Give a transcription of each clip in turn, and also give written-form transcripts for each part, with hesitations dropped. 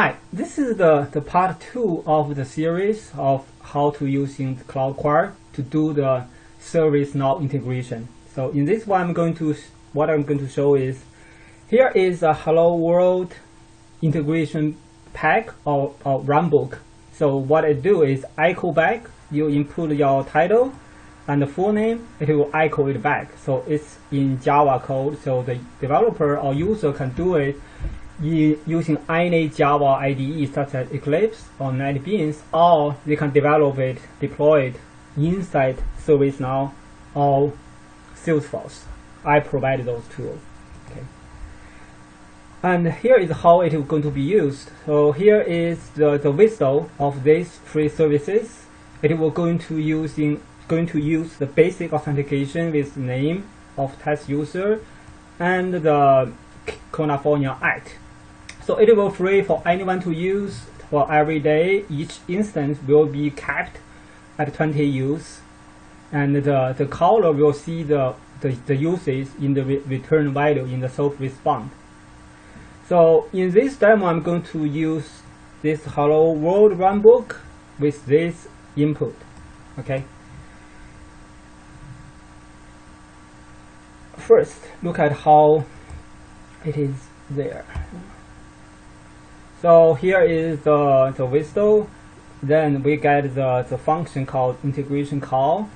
Hi, this is the part 2 of the series of how to using CloudChoir to do the ServiceNow integration. So in this one, what I'm going to show is here is a Hello World integration pack or runbook. So what I do is echo back. You input your title and the full name, it will echo it back. So it's in Java code, so the developer or user can do it using any Java IDE such as Eclipse or NetBeans, or they can develop it, deploy it inside ServiceNow or Salesforce. I provide those tools. Okay. And here is how it is going to be used. So here is the whistle of these three services. It will going to use the basic authentication with name of test user and the California Act. So it will free for anyone to use for every day. Each instance will be capped at 20 use, and the caller will see the usage in the return value in the self response. So in this demo, I'm going to use this Hello World runbook with this input. Okay. First, look at how it is there. So here is the whistle. Then we get the function called integration call,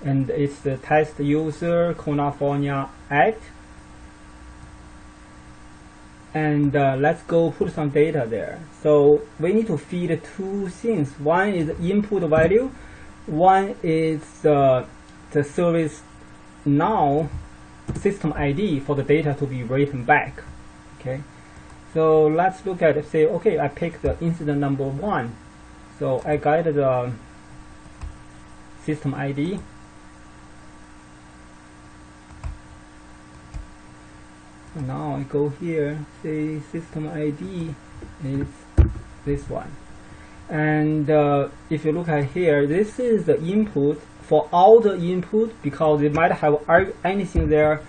and it's the test user California Act. And let's go put some data there. So we need to feed two things. One is input value. One is the ServiceNow system ID for the data to be written back. Okay. So let's look at, say, okay, I pick the incident number 1. So I got the system ID. And now I go here, say system ID is this one. And if you look at here, this is the input for all the input, because it might have anything there.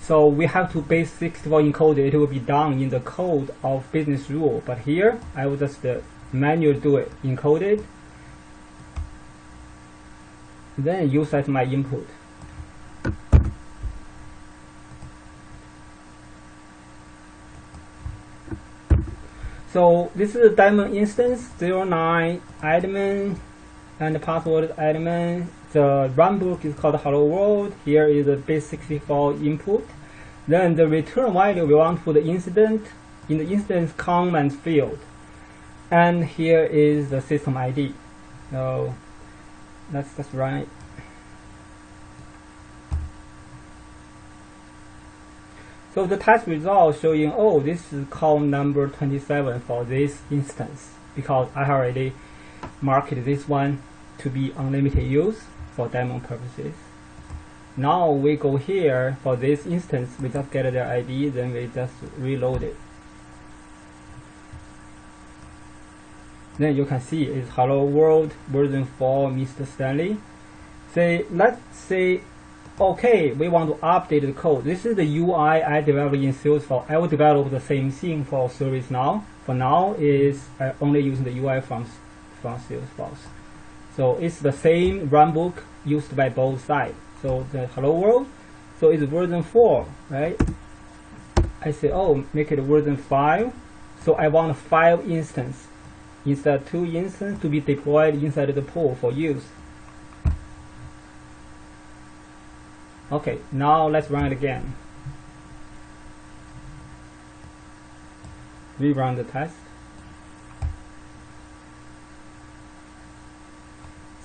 So we have to base 64 encode it. It will be done in the code of business rule. But here, I will just manually do it, encode it, then use as my input. So this is a daemon instance, 09 admin and the password admin. The runbook is called Hello World. Here is the base 64 input. Then the return value we want for the incident in the instance comment field. And here is the system ID. So let's just run it. So the test result showing, oh, this is call number 27 for this instance, because I already marked this one to be unlimited use for demo purposes. Now we go here for this instance, we just get their ID, then we just reload it. Then you can see it's Hello World version 4 Mr. Stanley. Let's say, okay, we want to update the code. This is the UI I developed in Salesforce. I will develop the same thing for ServiceNow. For now, I only using the UI from Salesforce. So it's the same runbook used by both sides. So the Hello World, so it's version 4, right? I say, oh, make it version 5. So I want 5 instances instead of 2 instances to be deployed inside the pool for use. Okay, now let's run it again. Rerun the test.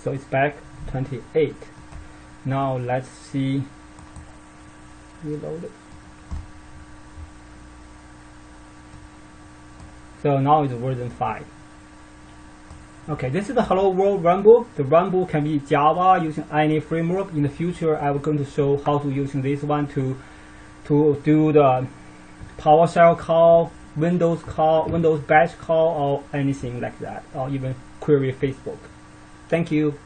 So it's back 28. Now let's see, reload it. So now it's version 5. Okay, this is the Hello World runbook. The runbook can be Java using any framework. In the future, I'm going to show how to using this one to do the PowerShell call, Windows batch call, or anything like that, or even query Facebook. Thank you.